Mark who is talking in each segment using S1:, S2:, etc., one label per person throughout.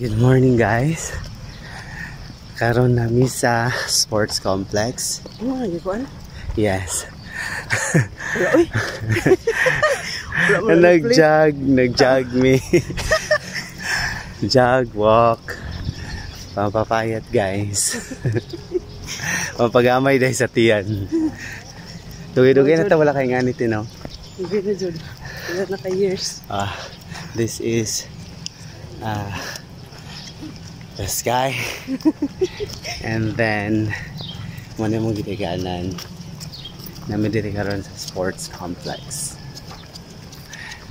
S1: Good morning guys. Karon nami sa sports complex.
S2: Ano nga kuan?
S1: Yes.
S2: Uy.
S1: Nag-jog me. Jog, walk. Pampapayat guys. Pampagamay dahil sa tiyan. Dugay-dugay na ta wala kay nganit no.
S2: Hindi na jud. Wala na kay years.
S1: This is the sky. And then muna mong gitaganan namin diri karon sa sports complex.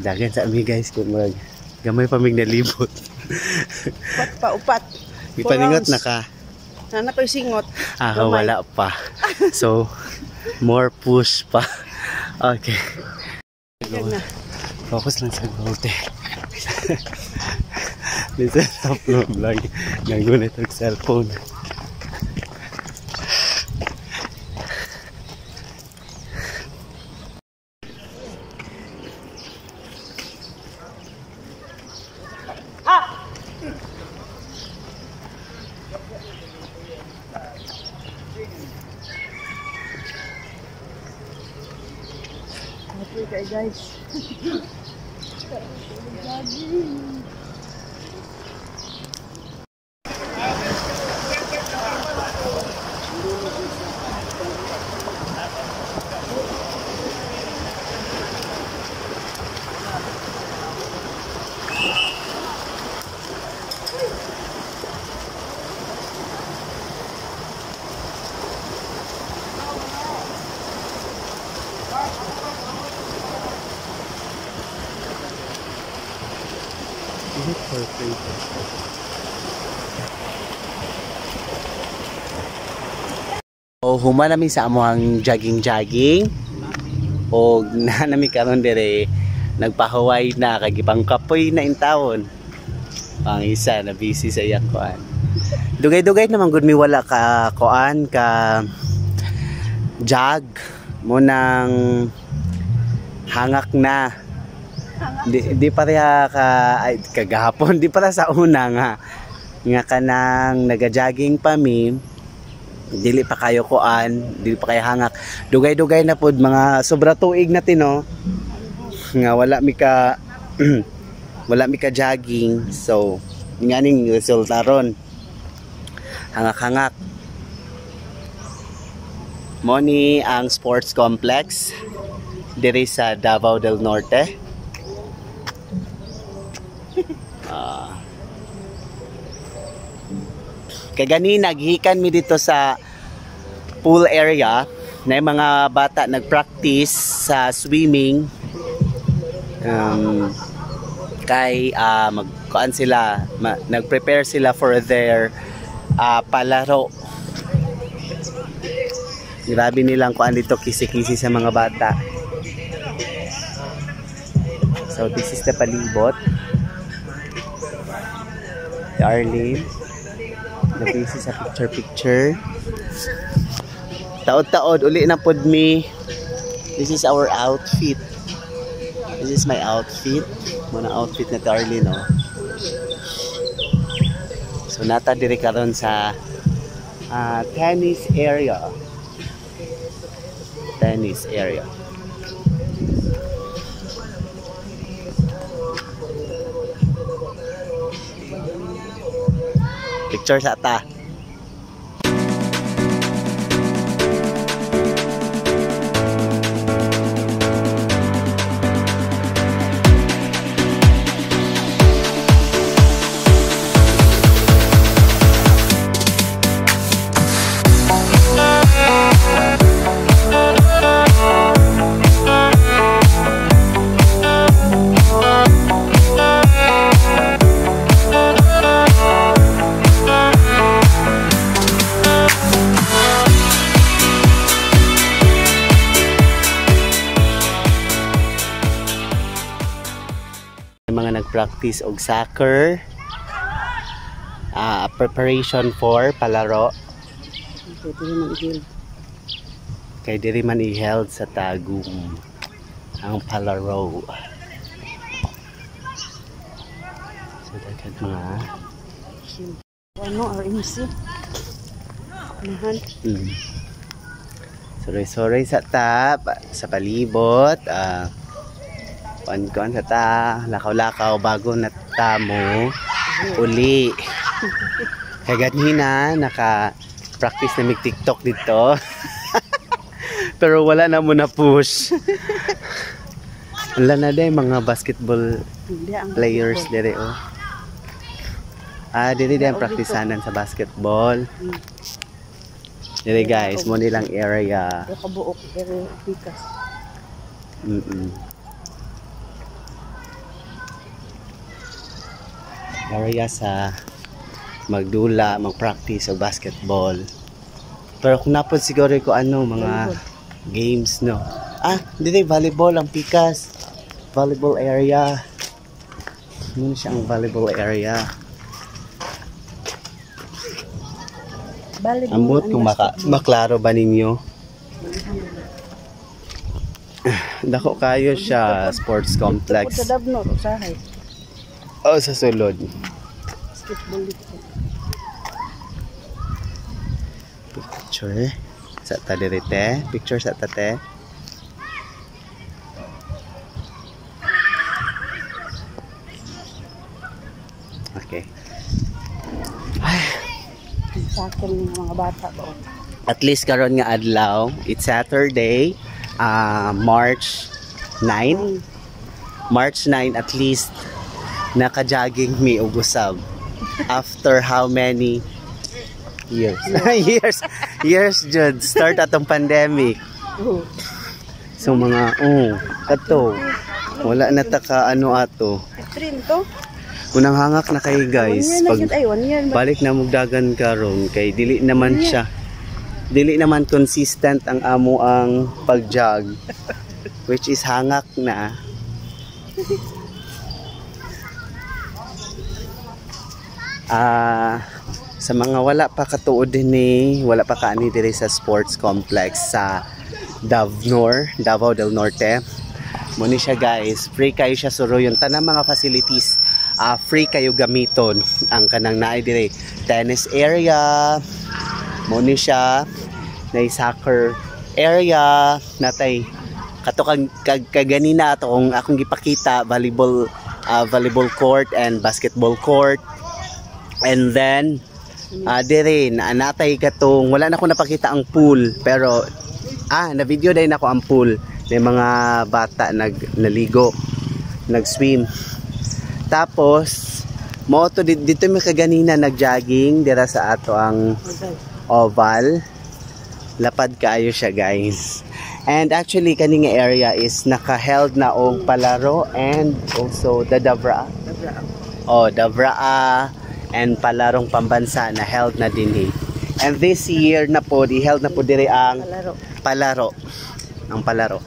S1: Dagan sa ami guys kung gamay pa mig nalibot.
S2: Upat pa, upat.
S1: Ipaningot na ka.
S2: Nana ko singot.
S1: Wala pa. So more push pa. Okay. Focus lang sa goal Listen up no vlog. Nagunit ang cellphone.
S2: Okay guys.
S1: Huma namin sa amuang jogging o na namin karon dire nagpahuway na kagipang kapoy na intawon pang isa na busy sa iyang kuan. Dugay-dugay naman gud mi wala ka kuan ka jog mo nang hangak na. Di pareha ka ay kagahapon di para sa una nga kanang naga-jogging pa mi. Dili pa kayo kuan, dili pa kayo hangak. Dugay-dugay na pod mga sobra tuig na tino. Nga wala mi ka wala mi ka jogging. So, nganing resulta ron. Hangak-hangak. Mo ni ang sports complex diri sa Davao del Norte. Kagani naghikan mi dito sa pool area na yung mga bata nagpractice sa swimming kay magkuan sila nagprepare sila for their palaro. Grabe nilang kuan dito kisi-kisi sa mga bata. So this is the palibot. The Arlene. The basis sa picture. Taod-taod uli na pod mi. This is our outfit. This is my outfit. Muna outfit na Darlene no. So nata diri karon sa tennis area. Tennis area. Picture sa ta. Mga nagpractice og soccer, preparation for palaro. Kay diri man i-held sa Tagum ang palaro. So dagat mga
S2: Ano, RMC. Nahan.
S1: Sorry sa sa palibot. Kuan sa lakaw-lakaw bago na mo uli. Kagad hina naka-practice na TikTok dito. Pero wala na mo na push. Wala na day mga basketball players dire oh. Dire din praktisanan sa basketball. Dire guys, mo nilang area.
S2: Kabuok pero pikas.
S1: Area sa magdula, mag-practice sa basketball. Pero kung napod siguro ko ano mga games no. Dire volleyball ang pikas. Volleyball area. Muna siya ang volleyball area. Ambot kung maklaro ba ninyo? Dako kayo siya sports complex.
S2: Sa Dabno, usahay.
S1: Sa sulod.
S2: Basketball dito.
S1: Picture sa tadirite. Picture sa tate. Okay.
S2: Sa akin ng mga bata doon.
S1: At least karon nga adlaw, it's Saturday, March 9. March 9 at least naka-jogging mi og usab. After how many years? years jud start atong pandemic. So mga kato wala na ta ka ano ato.
S2: Train to.
S1: Unang hangak na kay guys. Pag balik na mugdagan karon kay dili naman siya. Dili naman consistent ang amo ang pag-jog. Which is hangak na. Sa mga wala pa katuod din wala pa kaani diri sa sports complex sa Davao del Norte. Muni siya guys, free kayo siya suruyon tanang mga facilities. Free kayo gamiton ang kanang naay dire tennis area, muni siya na soccer area natay kato kaganina atong akong gipakita volleyball court and basketball court. And then dire natay katong wala na ko napakita ang pool pero na video din ako ang pool may mga bata naligo nag-swim. Tapos mo to dito may kaganina nag-jogging dira sa ato ang oval. Lapad kaayo siya guys. And actually kaning area is naka-held na og palaro and also the Davraa. Davraa and palarong pambansa na held na din And this year na po held na po dire ang palaro. Ang palaro.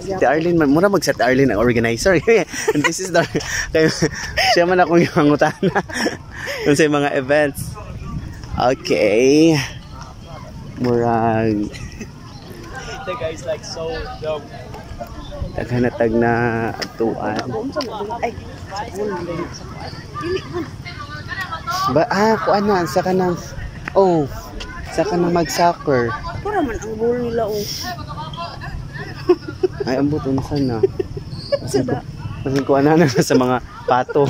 S1: Si Arlene, muna mag-set Arlene ang organizer. And this is the siya man akong imangutana sa mga events. Okay. Murag
S3: the guys like so dope.
S1: Taghanatag na atuan. Kuan na sa kanang sa kanang mag-soccer.
S2: Para man ang goal nila
S1: Ay, ambot unsa na. Kasi kuan na sa mga pato.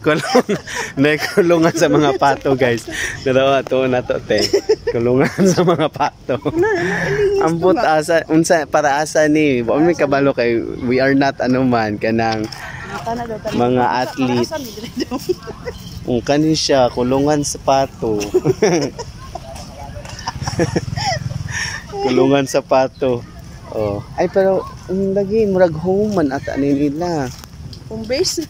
S1: Kulungan sa mga pato, guys. Dalawa to na to te. Kulungan sa mga pato. Ambot asa unsa para asa ni. Wa may kabalo kay we are not man kanang mga athlete. Kanin siya kulungan sa pato. Kulungan sa pato. Ay pero lagi murag home man ata ni nila.
S2: Home base.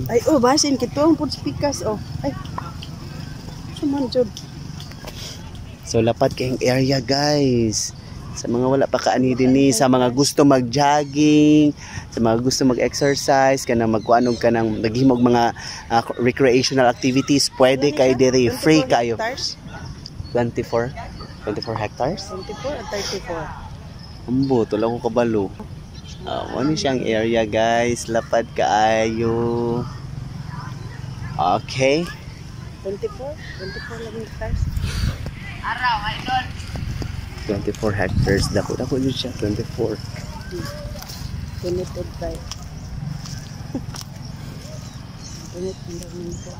S2: Ay basin kito ang pud pikas Ay. Suman jud.
S1: So lapad kayong area guys. Sa mga wala pa kaani dinhi, sa mga gusto mag-jogging, sa mga gusto mag-exercise, kanang magkuanog kanang naghimog mga recreational activities, pwede kay diri free kayo. 24 hectares?
S2: 24 at 34.
S1: Ambo, tula ko kabalo. Ano siyang area guys, lapad kaayo. Okay.
S2: 24 lang yung hectares.
S1: 24 hectares. Dako yun siya. 24.
S2: Limited by. Limited.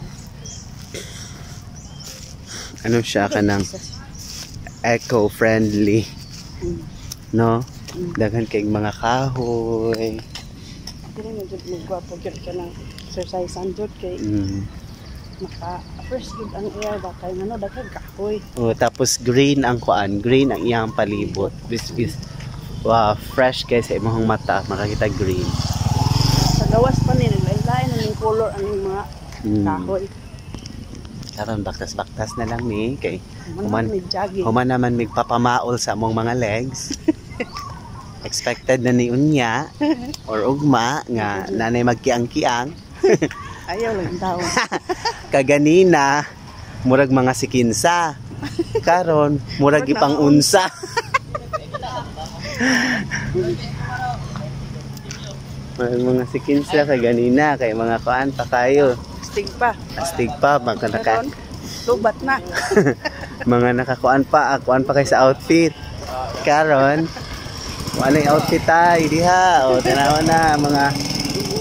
S1: Ano siya ka ng eco-friendly. No? Daghan kay mga kahoy.
S2: Pero medyo magwapo yun ka ng exercise and yun kay maka-fresh good ang air ba kay ano daghan kahoy.
S1: Oh, tapos green ang kuan, green ang iyang palibot. This is wow, fresh kay sa imong mata, makakita green.
S2: Sa gawas pa ni lain-lain ang color ang mga kahoy.
S1: Karon baktas-baktas na lang ni kay
S2: Jogging.
S1: human naman migpapamaol sa among mga legs. Expected na ni unya or ugma nga nanay magkiang-kiang.
S2: Ayaw lang daw.
S1: Kaganina murag mga sikinsa. Karon murag ipang unsa. Murag mga sikinsa kaganina kay mga kuan pa kayo. Astig pa magkanaka.
S2: Lubat na.
S1: Mga nakakuan pa kay sa outfit. Karon ano yung outfit tayo diha. O tanawa na mga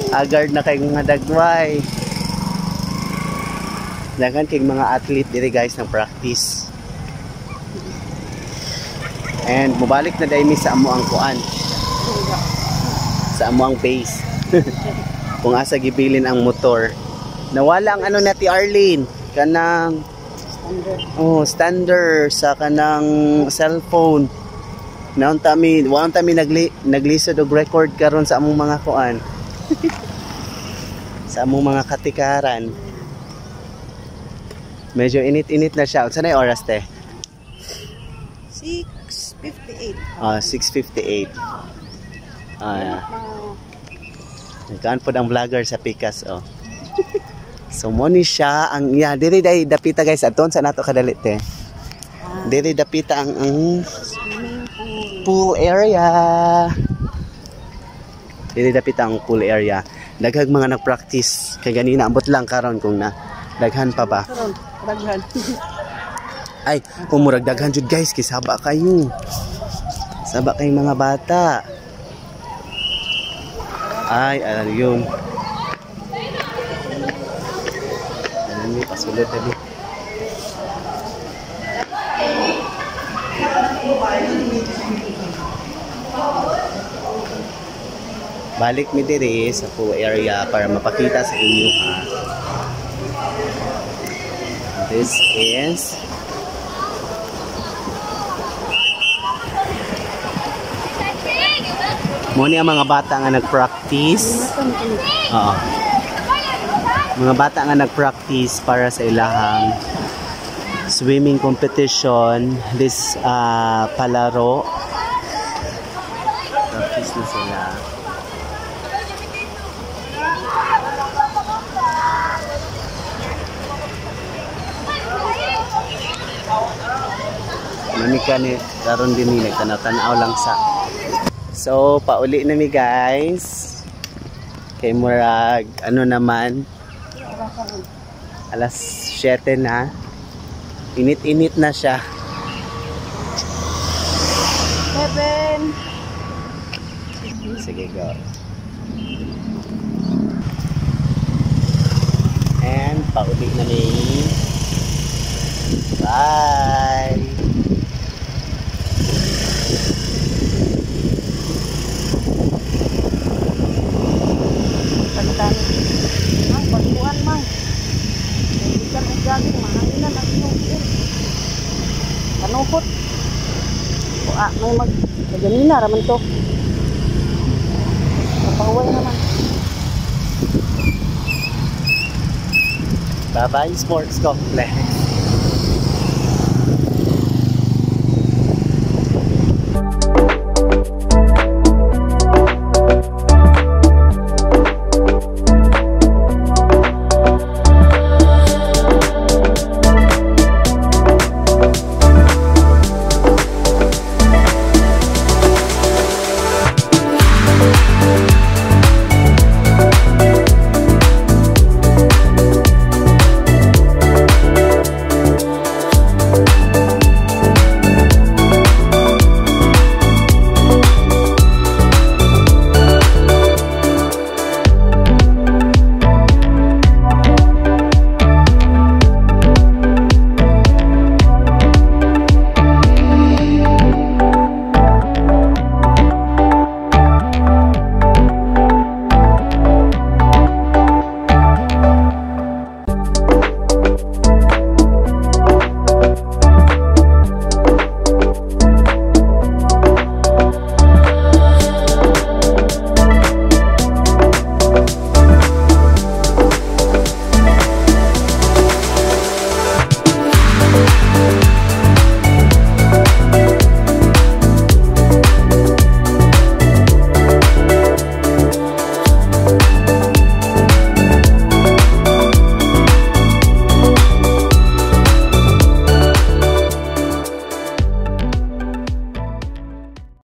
S1: agard na kay mga dagway. Daghan kay mga athlete diri guys ng practice. And mubalik na dai mi sa amo ang kuan. Sa amo ang base. Kung asa gibilin ang motor. Nawala ang ano nati Arlene kanang standard sa kanang cellphone. Naon tami naglisod og record karon sa among mga kuan. Sa among mga katikaran. Medyo init-init na siya. Unsa na yung oras te?
S2: 6:58.
S1: 6:58. Nagkaan po ng vlogger sa Pikas oh. So mo ni siya ang diri day dapita guys aton sa nato kadalit te. Diri dapita ang pool area. Diri dapita ang pool area. Daghang mga nagpractice kay ganina ambot lang karon kung na daghan pa ba.
S2: Daghan.
S1: Ay, umurag daghan jud guys kay saba kayo. Saba kay mga bata. Ay, yun. Ano pasulod tadi. Balik mi diri sa pool area para mapakita sa inyo ha. This is mo ni ang mga bata nga nag-practice. Oo. Mga bata nga nag-practice para sa ilahang swimming competition. This palaro. Practice na sila. Manika ni karon din ni nagtanaw lang sa. So pauli na mi guys. Kay murag ano naman alas 7 na. Init-init na siya.
S2: 7.
S1: Sige go. And pauli na mi. Bye.
S2: Ang pagbuan mang ikan ang galing mahanginan ang inyong kanuhot may magganina raman to kapaway naman.
S1: Bye bye sports complex.